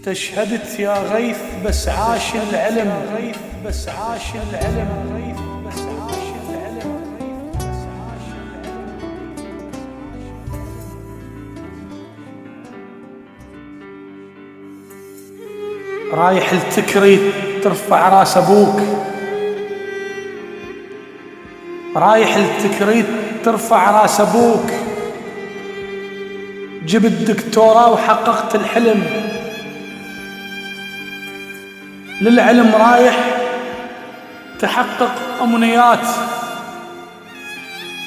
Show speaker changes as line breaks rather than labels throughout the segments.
استشهدت يا غيث بس عاش العلم، غيث بس عاش العلم، غيث بس عاش العلم، غيث بس عاش العلم. رايح التكريت ترفع راس ابوك، رايح التكريت ترفع راس ابوك، جبت دكتوراه وحققت الحلم، للعلم رايح تحقق أمنيات.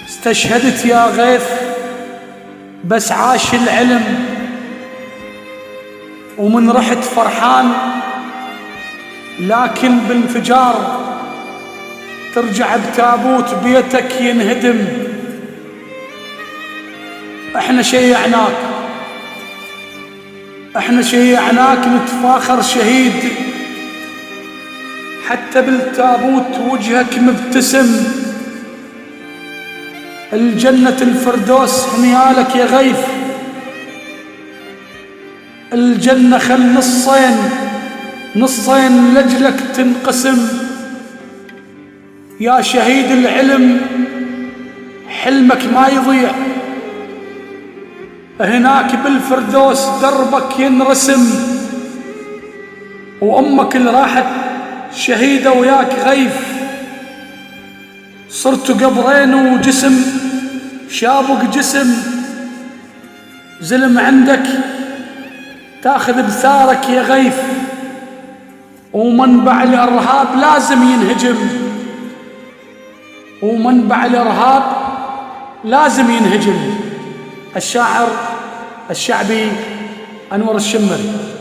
استشهدت يا غيث بس عاش العلم، ومن رحت فرحان لكن بانفجار، ترجع بتابوت بيتك ينهدم. احنا شيعناك، احنا شيعناك نتفاخر شهيد، حتى بالتابوت وجهك مبتسم. الجنة الفردوس هنيالك يا غيث، الجنة خل نصين نصين لجلك تنقسم. يا شهيد العلم حلمك ما يضيع، هناك بالفردوس دربك ينرسم. وأمك اللي راحت شهيدة وياك غيث، صرتوا قبرين وجسم شابك جسم. زلم عندك تاخذ بثارك يا غيث، ومنبع الإرهاب لازم ينهجم، ومنبع الإرهاب لازم ينهجم. الشاعر الشعبي أنور الشمري.